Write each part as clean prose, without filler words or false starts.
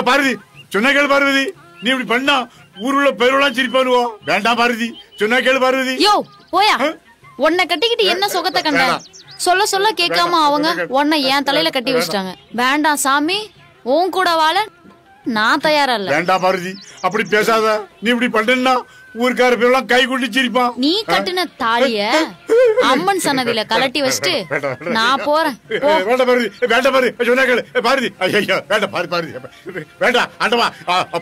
பார்வதி சொன்ன கேளு பார்வதி, நீ இப்படி பண்ணா ஊருள்ள பேரெல்லாம் சிரிப்பானுவோ. வேண்டாம் பார்வதி, சொன்ன கேளு பார்வதி. யோ போயா, உன்னை கட்டிக்கிட்டு என்ன சுகத்தை கண்ட? சொல்ல சொல்ல கேட்காம அவங்க உன்னை என் தலையில கட்டி வச்சிட்டாங்க. வேண்டாம் சாமி, உன் கூட வாழ நான் தயாரா இல்ல. வேண்டாம் பார்வதி, அப்படி பேசாத. நீ இப்படி பண்ணா ஊருக்கார பேரெல்லாம் கை கொண்டு சிரிப்பான். நீ கட்டின தாலிய அம்மன் சன்னதியில கலட்டி வச்சுட்டு நான் போறேன். வேண்டாம் பாரதி, வேண்டாம் பாரதி, சொன்னா கேளு பாரதி. ஐயோ வேண்டாம் பாரு பாரதி, வேண்டாம் ஆண்டவா,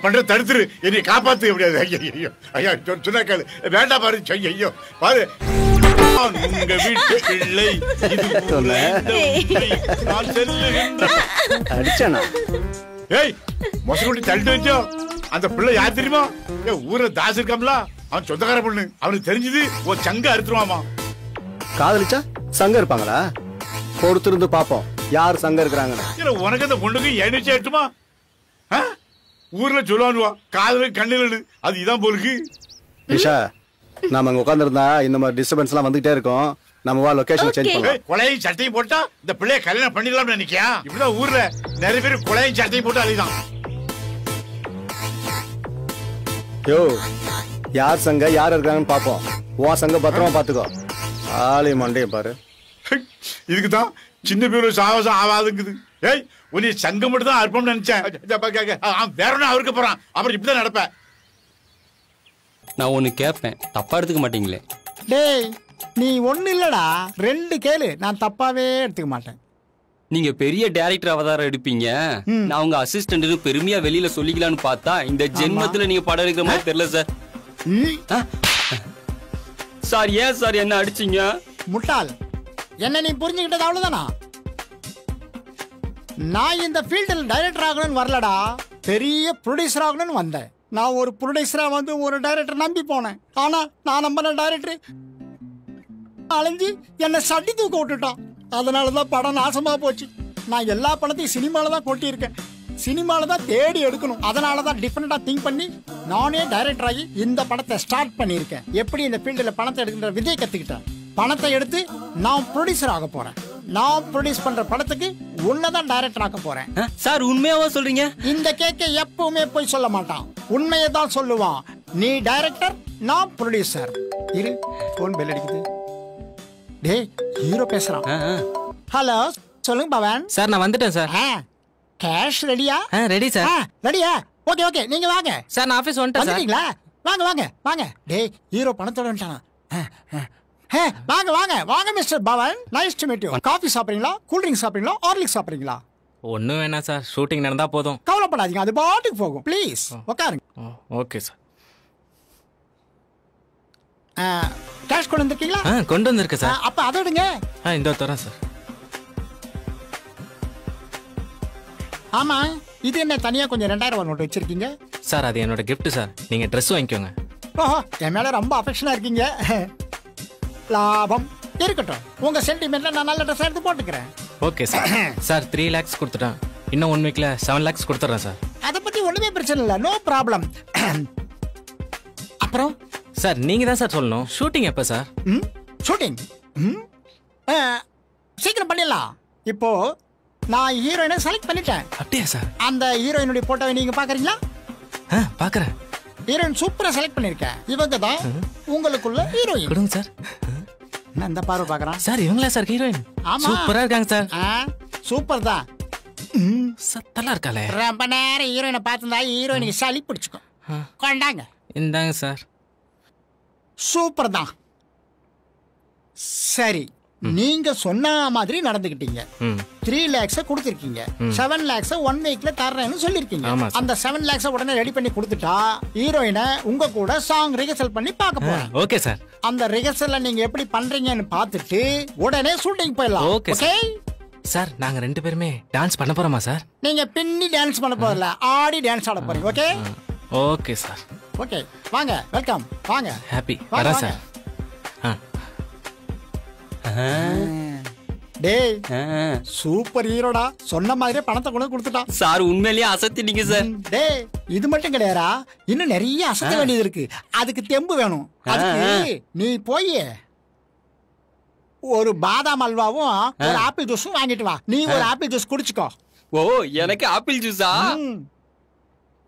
பண்ற தடுத்துரு, என்னை காப்பாத்து. எப்படியாது? ஐயோ ஐயா சொன்னா கேளு, வேண்டாம் பாரு. ஐயோ பாரு, உங்க வீட்டு பிள்ளை அடிச்சானா? ஏய் மொசகுட்டி தள்ளிட்டு வச்சோ. அந்த பிள்ளை யார் தெரியுமா? ஊர்ல தாஸ் இருக்காம்ல, அவன் சொந்தக்கார பொண்ணு. அவனுக்கு தெரிஞ்சது ஒரு சங்க அறுத்துருவாமா. காதலிச்சா சங்கம் இருப்பாங்களா? பொறுத்திருந்து பாப்போம் யார் சங்கம் இருக்கிறாங்கன்னு. உனக்கு அந்த பொண்ணுக்கு எண்ணிச்சு ஏற்றுமா? ஊர்ல சொல்லுவானுவா காதலுக்கு கண்ணில், அது இதான் போலுக்கு. நிஷா, நாம அங்க உட்காந்துருந்தா இந்த மாதிரி டிஸ்டர்பன்ஸ் எல்லாம் வந்துகிட்டே இருக்கும். நம்ம வா லொகேஷன் சேஞ்ச் பண்ணலாம். கொலையும் சட்டையும் போட்டா இந்த பிள்ளைய கல்யாணம் பண்ணிடலாம்னு நினைக்கியா? இப்படிதான் ஊர்ல நிறைய பேர் கொலையும் சட்டையும் போட்டு அழிதான். யோ, யார் சங்க யார் இருக்கிறாங்கன்னு பாப்போம். உன் சங்க பத்திரமா பாத்துக்கோ. ஆளை மண்டைய பாரு. இதுக்குதான் சின்ன பேர் சாவசம் ஆவாதுங்குது. ஏய், உன்னை சங்கம் மட்டும் தான் அர்ப்பம் நினைச்சேன். வேற ஒன்னும் அவருக்கு போறான். அப்புறம் இப்படிதான் நடப்பேன். நான் ஒன்னு கேட்பேன், தப்பா எடுத்துக்க மாட்டீங்களே? டேய், நீ ஒண்ணு இல்லடா, 2 கேளு, நான் தப்பாவே எடுத்துக்க மாட்டேன். நீங்க பெரிய டைரக்டர் அவதாரம் எடுப்பீங்க, நான் உங்க அசிஸ்டன்ட் பெருமையா வெளியில சொல்லிக்கலாம்னு பார்த்தா இந்த ஜென்மத்துல நீங்க படம் எடுக்கிற மாதிரி தெரியல சார். சார், ஏன் சார் என்ன அடிச்சீங்க? முட்டாள், என்ன நீ புரிஞ்சுக்கிட்டது அவ்வளவுதானா? நான் இந்த ஃபீல்டில் டைரக்டர் ஆகணும்னு வரலடா, பெரிய ப்ரொடியூசர் ஆகணும்னு வந்தேன். நான் ஒரு ப்ரொடியூசரா வந்து ஒரு டைரக்டர் நம்பி போனேன். ஆனா நான் நம்பின டைரக்டர் அலைஞ்சு என்ன சட்டி தூக்க விட்டுட்டான். அதனாலதான் படம் நாசமா போச்சு. நான் எல்லா படத்தையும் சினிமால தான் கொட்டியிருக்கேன். சினிமால தான் தேடி எடுக்கணும். அதனாலதான் டிஃபரெண்டா திங்க் பண்ணி நானே டைரக்டர் ஆகி இந்த படத்தை ஸ்டார்ட் பண்ணியிருக்கேன். எப்படி இந்த ஃபீல்டில் பணத்தை எடுக்கின்ற விதையை கத்துக்கிட்டேன். பணத்தை எடுத்து நான் ப்ரொடியூசர் ஆக போறேன். நான் ப்ரொடியூஸ் பண்ற படத்துக்கு உன்னதான் டைரக்டர் ஆக்க போறேன். சார், உண்மையாவா சொல்றீங்க? இந்த கேக்க எப்பவுமே போய் சொல்ல மாட்டான், உண்மையை தான் சொல்லுவான். நீ டைரக்டர், நான் ப்ரொடியூசர். இரு, போன் பெல் அடிக்குது. டேய், ஹீரோ பேசுறான். ஹலோ, சொல்லுங்க பவன். சார், நான் வந்துட்டேன் சார். கேஷ் ரெடியா? Ready sir. ரெடியா? ஓகே ஓகே, நீங்க வாங்க. சார், நான் ஆபீஸ் வந்துட்டேன். வந்துட்டீங்களா? வாங்க வாங்க வாங்க. டேய், ஹீரோ பணத்தோட வந்துட்டானா? வாங்க வாங்க வாங்க mister Pawan, nice to meet you. Coffee சாப்பிடுறீங்களா, கூல் ட்ரிங்க் சாப்பிடுறீங்களா, ஹார்லிக்ஸ் சாப்பிடுறீங்களா? ஒன்றும் வேணாம் சார், ஷூட்டிங் நடந்தா போதும். கவலைப்படாதீங்க, அது பாட்டுக்கு போகும். ப்ளீஸ் உட்காருங்க. Okay sir. கேஷ் கொண்டு வந்திருக்கீங்களா? கொண்டு வந்திருக்கேன் சார். அப்ப அதை விடுங்க. இந்த தரேன் சார். ஆமா, இது என்ன தனியா கொஞ்சம் 2000 நோட்டு வச்சிருக்கீங்க? சார், அது என்னோட கிஃப்ட் சார். நீங்க ட்ரெஸ் வாங்கிக்கோங்க. ஓஹோ, என் மேல ரொம்ப அஃபெக்ஷனா இருக்கீங்க. லாபம் இருக்கட்டும், உங்க சென்டிமெண்ட்ல நான் நல்ல ட்ரெஸ் எடுத்து போட்டுக்கிறேன். Okay sir. சார், 3 lakhs கொடுத்துட்டேன். இன்னும் 1 வீக்ல 7 lakhs கொடுத்துறேன் சார். அதை பத்தி ஒண்ணுமே பிரச்சனை இல்லை, நோ ப்ராப்ளம். அப்புறம் சார், நீங்க தான் சார் சொல்லணும், ஷூட்டிங் எப்ப சார்? ஷூட்டிங் சீக்கிரம் பண்ணிடலாம். இப்போ நான் ஹீரோயினை செலக்ட் பண்ணிட்டேன். அப்படியா சார்? அந்த ஹீரோயினுடைய போட்டோவை நீங்க பாக்குறீங்களா? பாக்குறேன். ஹீரோயின் சூப்பரா செலக்ட் பண்ணிருக்கேன். இவங்க தான் உங்களுக்குள்ள ஹீரோயின். கொடுங்க சார். நான் இந்த பார்வை பாக்குறேன் சார். இவங்களா சார் ஹீரோயின்? சூப்பரா இருக்காங்க சார். சூப்பர் தான். சத்தலா இருக்காளே. ரொம்ப நேரம் ஹீரோயினை பார்த்துருந்தா ஹீரோயினுக்கு சளி பிடிச்சுக்கும். கொண்டாங்க. இந்தாங்க சார். சூப்பர் தான். சரி, நீங்க சொன்ன மாதிரி நடந்துக்கிட்டீங்க. 3 lakhs கொடுத்திருக்கீங்க. 7 lakhs 1 weekல தர்றேன்னு சொல்லிருக்கீங்க. அந்த 7 lakhs உடனே ரெடி பண்ணி கொடுத்துட்டா ஹீரோயினை உங்க கூட சாங் ரிஹர்சல் பண்ணி பார்க்க போறேன். Okay sir. அந்த ரிஹர்சல்ல நீங்க எப்படி பண்றீங்கன்னு பார்த்துட்டு உடனே ஷூட்டிங் போயிடலாம். Okay sir. நாங்க 2 பேருமே டான்ஸ் பண்ண போறோமா சார்? நீங்க பின்னி டான்ஸ் பண்ண போறல, ஆடி டான்ஸ் ஆட போறீங்க. Okay okay sir. ஓகே, வாங்க. வெல்கம். வாங்க. ஹாப்பி. வரேன் சார். டேய், சூப்பர் ஹீரோடா. சொன்ன மாதிரியே பணத்தை கொண்டு கொடுத்துட்டான் சார். உண்மையிலேயே அசத்திட்டீங்க சார். டேய், இது மட்டும் கிடையாதா, இன்னும் நிறைய அசத்த வேண்டியது இருக்கு. அதுக்கு தெம்பு வேணும். அதுக்கு நீ போய் ஒரு பாதாம் அல்வாவும் ஒரு ஆப்பிள் ஜூஸும் வாங்கிட்டு வா. நீ ஒரு ஆப்பிள் ஜூஸ் குடிச்சுக்கோ. ஓ, எனக்கு ஆப்பிள் ஜூஸா?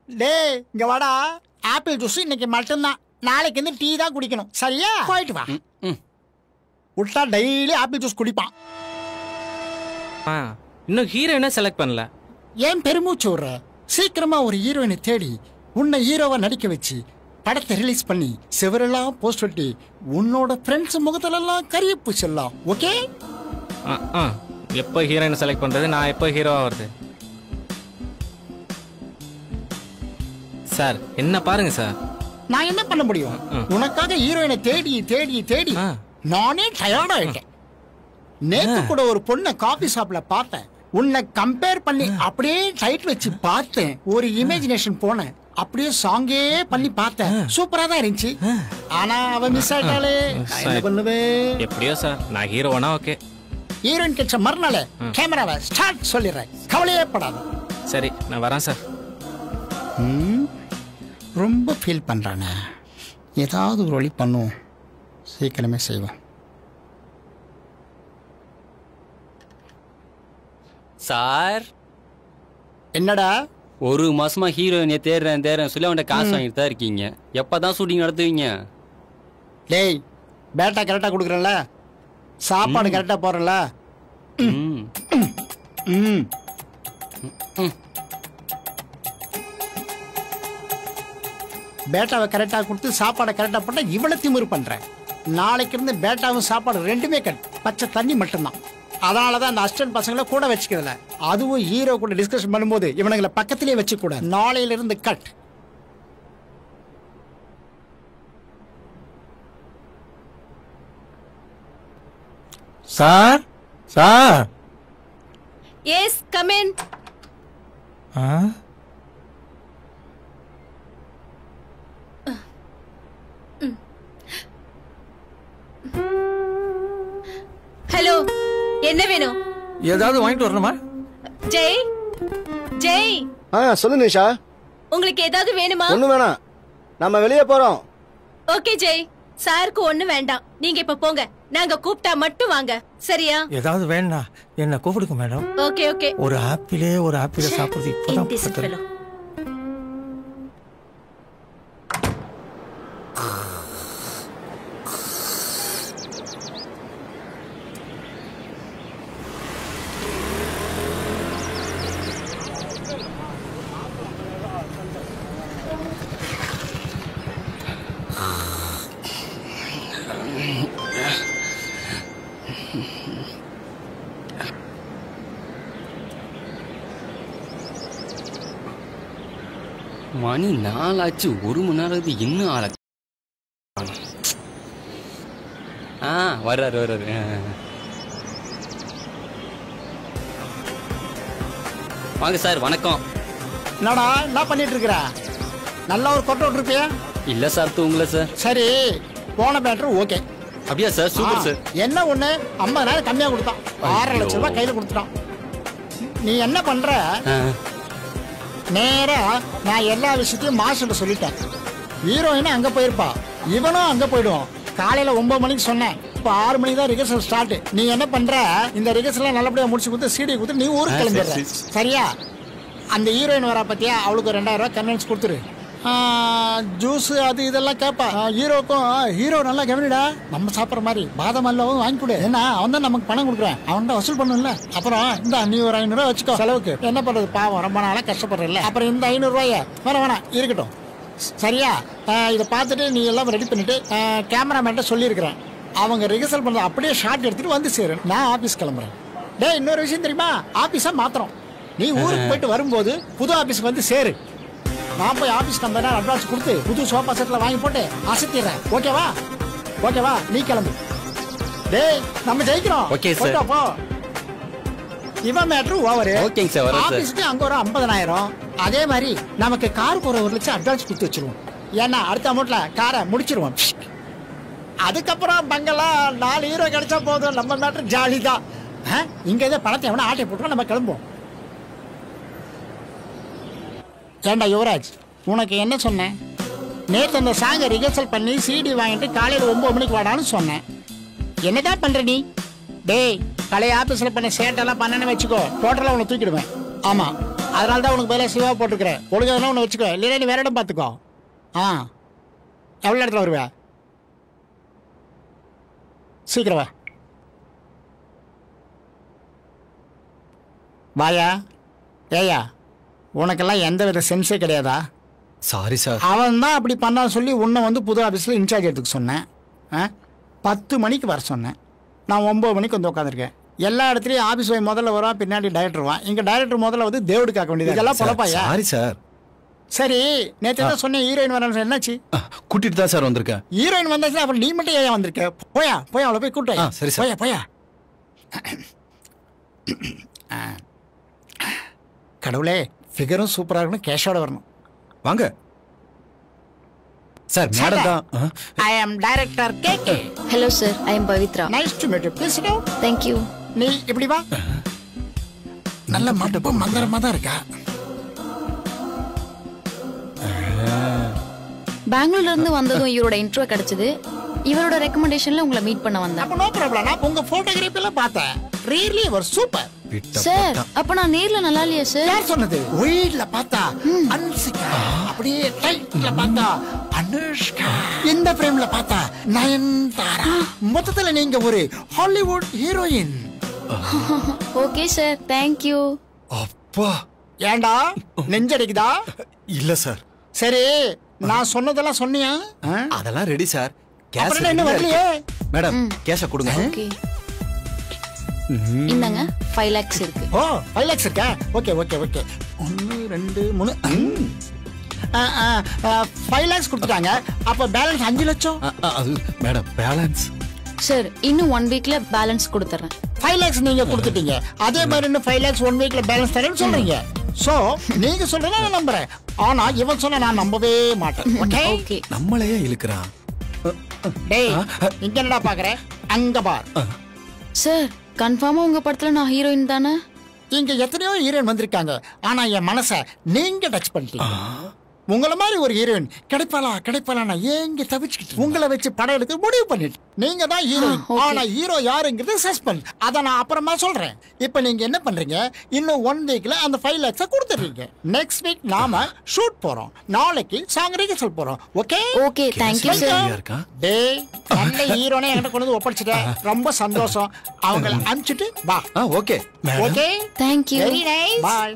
டேய் இங்க வாடா. ஆப்பிள் ஜூஸ் இன்னைக்கு மட்டும்தான், நாளைக்கு வந்து டீ தான் குடிக்கணும். சரியா? போயிட்டு வா. விட்டா டெய்லி ஆப்பிள் ஜூஸ் குடிப்பான். இன்னும் ஹீரோயினை செலக்ட் பண்ணல. ஏன் பெருமூச்சு விடுற? சீக்கிரமா ஒரு ஹீரோயினை தேடி உன்னை ஹீரோவா நடிக்க வச்சு படத்தை ரிலீஸ் பண்ணி செவரெல்லாம் போஸ்ட் ஒட்டி உன்னோட ஃப்ரெண்ட்ஸ் முகத்துல எல்லாம் கரிய பூச்சிடலாம். ஓகே? எப்போ ஹீரோயினை செலக்ட் பண்றது, நான் எப்போ ஹீரோவா வருது? சார் என்ன பாருங்க சார். நான் என்ன பண்ண முடியும்? உனக்காக ஹீரோயினை தேடி தேடி தேடி நானே டயர்ட் ஆயிட்டேன். நேத்து கூட ஒரு பொண்ணை காபி ஷாப்ல பார்த்தேன். உன்னை கம்பேர் பண்ணி அப்படியே டைட் வச்சு பார்த்தேன். ஒரு இமேஜினேஷன் போனேன். அப்படியே சாங்கே பண்ணி பார்த்தேன். சூப்பரா தான் இருந்துச்சு. ஆனா அவன் மிஸ் ஆயிட்டாலே. என்ன பண்ணுவேன்? எப்படியோ சார், நான் ஹீரோவனா ஓகே. ஹீரோயின் கிட்ட மறுநாள் கேமராவை ஸ்டார்ட் சொல்லிடுறேன். கவலையே படாத. சரி நான் வரேன் சார். ரொம்ப ஃபீல் பண்றானே. ஏதாவது ஒரு வழி பண்ணுவோம். சீக்கிரமே செய்வோம். சார் என்னடா? ஒரு மாசமா ஹீரோயினை தேடுறேன் சொல்லி அவன்கிட்ட காசு வாங்கிட்டு தான் இருக்கீங்க. எப்பதான் ஷூட்டிங் நடத்துவீங்க? டேய் பேட்டா கரெக்டா கொடுக்குறேன்ல, சாப்பாடு கரெக்டா போறேன்ல. பேட்டாவை கரெக்டா கொடுத்து சாப்பாடை கரெக்டா போட்டா இவ்வளவு திமிரு பண்றேன். நாளைக்கு இருந்து பேட்டாவும் சாப்பாடு ரெண்டுமே கட், பச்சை தண்ணி மட்டும்தான். அதனாலதான் அந்த அசிஸ்டன்ட் பசங்களை கூட வச்சுக்கிறதுல. அதுவும் ஹீரோ கூட டிஸ்கஷன் பண்ணும்போது இவனுங்களை பக்கத்திலேயே வச்சு கூட. நாளையில இருந்து cut. Sir sir. Yes come in. Hello, என்ன வேணும்? ஏதாவது வாங்கிட்டு வரணுமா? ஜெய் ஜெய். சொல்லு நிஷா. உங்களுக்கு ஏதாவது வேணுமா? ஒண்ணு வேணாம், நம்ம வெளியே போறோம். ஓகே ஜெய், சாருக்கு ஒண்ணு வேண்டாம். நீங்க இப்ப போங்க, நாங்க கூப்பிட்டா மட்டும் வாங்க. சரியா? ஏதாவது வேணா என்ன கூப்பிடுங்க மேடம். Okay okay. ஒரு ஆப்பிளே சாப்பிடுறது இப்பதான் பார்த்தேன். மணி 4 ஆச்சு. 1 மணி நேரம் இன்னும் ஆள. வர்றாரு. வாங்க சார். வணக்கம். என்னடா என்ன பண்ணிட்டு இருக்கிற? நல்லா ஒரு கொட்டை விட்டுருப்பியா? இல்ல சார், தூங்கல சார். சரி, போன பேட்டர் ஓகே. அப்படியா சார்? Super sir. என்ன ஒண்ணு 50,000 கம்மியா கொடுத்தான். 6 லட்சம் ரூபாய் கையில கொடுத்துட்டான். நீ என்ன பண்ற? நேரா நான் எல்லா விஷயத்தையும் மாஸ்டர் சொல்லிட்டேன். ஹீரோயின் அங்க போயிருப்பா, இவனும் அங்க போயிடுவான். காலையில 9 மணிக்கு சொன்னேன், இப்ப 6 மணிக்கு தான் ரிஹர்சல் ஸ்டார்ட். நீ என்ன பண்ற? இந்த ரிஹர்சல் நல்லபடியா முடிச்சு கொடுத்து CD கொடுத்து நீ ஊருக்கு கிளம்பிடுற. சரியா? அந்த ஹீரோயின் வரா பத்தியா, அவளுக்கு 2000 ரூபாய் கன்வென்ஸ் கொடுத்துரு. ஜூஸ் அது இதெல்லாம் கேட்பா. ஹீரோக்கும் ஹீரோ நல்லா கவனிடா. நம்ம சாப்பிட்ற மாதிரி பாதாம் அல்வாவும் வாங்கி கொடு. ஏன்னா அவன் தான் நமக்கு பணம் கொடுக்குறான், அவன் தான் வசூல் பண்ணல. அப்புறம் இந்த நீ ஒரு 500 ரூபாய் வச்சுக்கோ செலவுக்கு. என்ன பண்றது, பாவம் ரொம்ப நாளா கஷ்டப்படுறல. அப்புறம் இந்த 500 ரூபாய வேணாம் இருக்கட்டும். சரியா? இதை பார்த்துட்டு நீ எல்லாம் ரெடி பண்ணிட்டு கேமராமேன்ட்ட சொல்லியிருக்கிறேன். அவங்க ரிஹர்சல் பண்றது அப்படியே ஷார்ட் எடுத்துட்டு வந்து சேரு. நான் ஆபீஸ் கிளம்புறேன். டே இன்னொரு விஷயம் தெரியுமா? ஆபீஸா மாத்திரம். நீ ஊருக்கு போயிட்டு வரும்போது புது ஆபீஸ்க்கு வந்து சேரு. நான் போய் ஆபீஸ் நம்பர் அட்வான்ஸ் கொடுத்து புது சோஃபா செட்ல வாங்கி போட்டு அசத்திடுறேன். ஓகேவா? ஓகேவா? நீ கிளம்பு. டேய் நம்ம ஜெயிக்கிறோம். Okay sir. போ. இவன் மேட்ரு ஓவர். ஓகேங்க சார். வரேன் சார். ஆபீஸ்க்கு அங்க ஒரு 50,000. அதே மாதிரி நமக்கு காருக்கு ஒரு 1 லட்சம் அட்வான்ஸ் கொடுத்து வச்சிருவோம். ஏன்னா அடுத்த அமௌண்ட்ல காரை முடிச்சிருவோம். அதுக்கப்புறம் பங்களா 4 ஹீரோ கிடைச்சா போதும். நம்ம மேட்ரு ஜாலி தான். இங்க ஏதோ பணத்தை எவனா ஆட்டை போட்டு நம்ம கிளம்புவோம். ஏண்டா யுவராஜ், உனக்கு என்ன சொன்னேன்? நேற்று அந்த சாங்கை ரிஹர்சல் பண்ணி CD வாங்கிட்டு காலையில் 9 மணிக்கு வாடான்னு சொன்னேன். என்னதான் பண்ற நீ? டேய் பழைய ஆபீஸ்ல பண்ண சேட்டெல்லாம் பண்ணனு வச்சுக்கோ, டோட்டலா உன்னை தூக்கிடுவேன். ஆமா, அதனால தான் உனக்கு பதிலாக சிவா போட்டுக்கிறேன். பொழுதுனா உன்னை வச்சுக்கோ, இல்லைன்னா நீ வேற இடம் பார்த்துக்கோ. எவ்வளோ இடத்துல வருவ? சீக்கிரம் வா. வாயா. ஏயா, உனக்கெல்லாம் எந்த வித சென்ஸே கிடையாதா? Sorry sir. அவன் தான் அப்படி பண்ணான்னு சொல்லி உன்னை வந்து புது ஆஃபீஸில் இன்சார்ஜ் எடுத்துக்க சொன்னேன். 10 மணிக்கு வர சொன்னேன். நான் 9 மணிக்கு வந்து உட்காந்துருக்கேன். எல்லா இடத்துலையும் ஆஃபீஸ் போய் முதல்ல வருவான், பின்னாடி டைரக்டர் வருவான். இங்கே டைரக்டர் முதல்ல வந்து தேவடு காக்க வேண்டியது. இதெல்லாம் பொழப்பாயா? Sorry sir. சரி, நேற்று தான் சொன்னேன் ஹீரோயின் வரேன்னு. என்னாச்சு? கூட்டிட்டு தான் சார் வந்திருக்கேன். ஹீரோயின் வந்தாச்சு, அப்புறம் நீ மட்டும் ஏன் வந்திருக்க? போயா அவளை போய் கூட்டு. சரி சார். போயா. கடவுளே, ஃபிகரும் சூப்பராக இருக்கணும், கேஷோட வரணும். வாங்க சார். மேடம் தான். I am director KK. Hello sir, I am Pavithra. Nice to meet you. Please sit down. Thank you. நீ இப்படி வா. நல்ல மாட்டப்போ மந்தரமா தான் இருக்கா. பெங்களூர்ல இருந்து வந்ததும் இவரோட இன்ட்ரோ கிடைச்சது. இவரோட ரெக்கமெண்டேஷன்ல உங்களை மீட் பண்ண வந்தேன். அப்ப நோ ப்ராப்ளம். நான் உங்க போட்டோகிராஃபி எல்லாம் பார்த்தேன். ரியலி வர் சூப்பர். சார், அப்ப நான் நேர்ல நல்லா இல்லையா சார்? யார் சொன்னது? ஒயிட்ல பார்த்தா அன்சிகா, அப்படியே டைட்ல பார்த்தா அனுஷ்கா, இந்த ஃப்ரேம்ல பார்த்தா நயன்தாரா. மொத்தத்துல நீங்க ஒரு Hollywood heroine. Okay sir, thank you. அப்பா, ஏண்டா நெஞ்சடிக்குதா? இல்ல சார். சரி, நான் சொன்னதெல்லாம் சொன்னியா? அதெல்லாம் ரெடி சார். அப்புறம் என்ன வரலையே? மேடம், கேஷ கொடுங்க. ஓகே, இந்தாங்க 5 lakhs இருக்கு. ஓ, 5 lakhs இருக்கா? ஓகே. 1 2 3 5 lakhs கொடுத்துட்டாங்க. அப்ப பேலன்ஸ் 5 லட்சம். அது மேடம் பேலன்ஸ். சார், இன்னும் 1 weekல பேலன்ஸ் கொடுத்துறேன். 5 lakhs நீங்க கொடுத்துட்டீங்க. அதே மாதிரி இன்னும் 5 lakhs 1 weekல பேலன்ஸ் தரேன்னு சொல்றீங்க. சோ நீங்க சொல்றத நான் நம்புறேன். ஆனா இவன் சொன்னா நான் நம்பவே மாட்டேன். ஓகே. நம்மளையே இழுக்குறான். டேய், இங்க என்னடா பாக்குற? அங்க பார். சார், கன்ஃபார்மா உங்க படத்துல நான் ஹீரோயின் தானே? இங்க எத்தனையோ ஹீரோயின் வந்திருக்காங்க. ஆனா என் மனச நீங்க டச் பண்ணிட்டீங்க. உங்கள மாதிரி ஒரு ஹீரோயின் கிடைப்பாளா நான் ஏங்க தவிச்சுக்கிட்டு உங்களை வச்சு படம் எடுக்க முடிவு பண்ணிட்டு. நீங்க தான் ஹீரோயின். ஆனா ஹீரோ யாருங்கிறது சஸ்பென்ஸ். அத நான் அப்புறமா சொல்றேன். இப்போ நீங்க என்ன பண்றீங்க? இன்னும் 1 weekல அந்த 5 lakhs கொடுத்துறீங்க. நெக்ஸ்ட் வீக் நாம ஷூட் போறோம். நாளைக்கு சாங் ரிஹர்சல் போறோம். Okay? Okay, thank you sir. டேய், நல்ல ஹீரோனே என்கிட்ட கொண்டு வந்து ஒப்படைச்சிட்டேன். ரொம்ப சந்தோஷம். அவங்கள அனுப்பிச்சிட்டு வா. Okay. Okay, thank you. Very nice. Bye.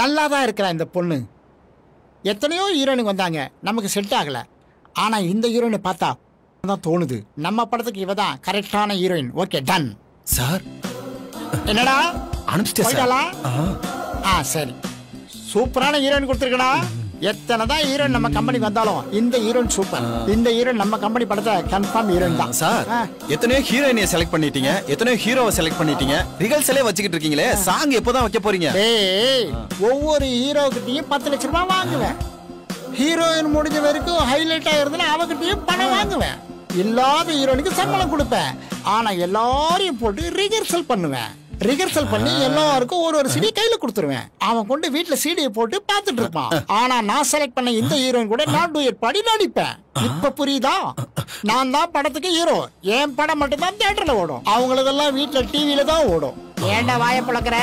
நல்லாதான் இருக்கிறா இந்த பொண்ணு. எத்தனையோ ஹீரோயினுக்கு வந்தாங்க, நமக்கு செட் ஆகல. ஆனா இந்த ஹீரோயினை பார்த்தா தான் தோணுது, நம்ம படத்துக்கு இவ தான் கரெக்டான ஹீரோயின். Okay, ton. சார், என்னடா அனுப்பிச்சிட்டா? சரி, சூப்பரான ஹீரோயின் கொடுத்துருக்கடா. எத்தனை தான் ஹீரோயின் நம்ம கம்பெனிக்கு வந்தாலும் இந்த ஹீரோயின் சூப்பர். இந்த ஹீரோயின் நம்ம கம்பெனி படத்தை கன்ஃபார்ம் ஹீரோயின் தான். சார், எத்தனையோ ஹீரோயினை செலக்ட் பண்ணிட்டீங்க, எத்தனையோ ஹீரோவை செலக்ட் பண்ணிட்டீங்க. ரிஹர்சலே வச்சுக்கிட்டு இருக்கீங்களே, சாங் எப்போதான் வைக்க போறீங்க? ஏய், ஒவ்வொரு ஹீரோக்கிட்டையும் 10 லட்சம் ரூபாய் வாங்குவேன். ஹீரோயின் முடிஞ்ச வரைக்கும் ஹைலைட் ஆயிருந்தா அவகிட்டையும் பணம் வாங்குவேன். இல்லாத ஹீரோயினுக்கு சம்பளம் கொடுப்பேன். ஆனா எல்லாரையும் போட்டு ரிஹர்சல் பண்ணுவேன். ரிஹர்சல் பண்ணி எல்லாருக்கும் ஒரு சிடி கையில கொடுத்துருவேன். அவன் கொண்டு வீட்டுல சிடியை போட்டு பாத்துட்டு இருப்பான். ஆனா நான் செலக்ட் பண்ண இந்த ஹீரோயின் கூட நான் டூயட் பாடி நடிப்பேன். இப்ப புரியுதா? நான் தான் படத்துக்கு ஹீரோ. என் படம் மட்டும் தான் தியேட்டர்ல ஓடும். அவங்களதெல்லாம் வீட்டுல டிவில தான் ஓடும். ஏண்டா வாய பழக்கிற?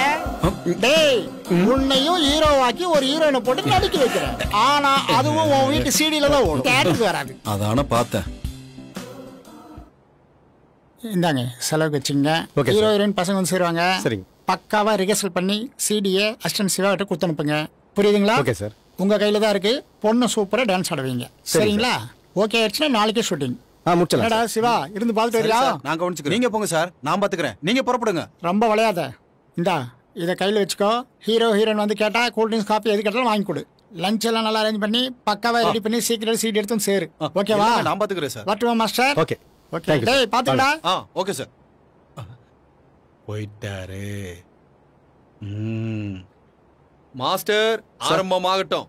டேய், உன்னையும் ஹீரோவாக்கி ஒரு ஹீரோயினை போட்டு நடிக்க வைக்கிறேன். ஆனா அதுவும் உன் வீட்டு சிடியில தான் ஓடும், தியேட்டருக்கு வராது. அதான பார்த்தேன். இந்தாங்க, செலவுக்கு வச்சுங்க. ஹீரோ ஹீரோயின் பசங்க வந்து சேருவாங்க. சரிங்க. பக்காவா ரிஹர்சல் பண்ணி சிடியை அசிஸ்டன்ட் சிவா கிட்ட கொடுத்து அனுப்புங்க. புரியுதுங்களா? Okay sir. உங்க கையில தான் இருக்கு. பொண்ணு சூப்பரா டான்ஸ் ஆடுவீங்க. சரிங்களா? ஓகே ஆயிடுச்சுன்னா நாளைக்கே ஷூட்டிங். முடிச்சலாம். சிவா இருந்து பார்த்துட்டு வரியா? நான் கவனிச்சுக்கிறேன். நீங்க போங்க சார், நான் பாத்துக்கிறேன். நீங்க புறப்படுங்க. ரொம்ப விளையாத. இந்தா, இதை கையில் வச்சுக்கோ. ஹீரோ ஹீரோயின் வந்து கேட்டா கூல் ட்ரிங்க்ஸ் காப்பி எது கேட்டாலும் வாங்கி கொடு. லஞ்ச் எல்லாம் நல்லா அரேஞ்ச் பண்ணி பக்காவா ரெடி பண்ணி சீக்கிரம் சீட் எடுத்து சேரு. ஓகேவா? நான் பாத்துக்கிறேன் சார். வரட்டுமா மாஸ்டர்? ஓகே. ஓகே. டேய், பாத்துடா. Okay sir. போயிட்டாரு. மாஸ்டர், ஆரம்பமாகட்டும்.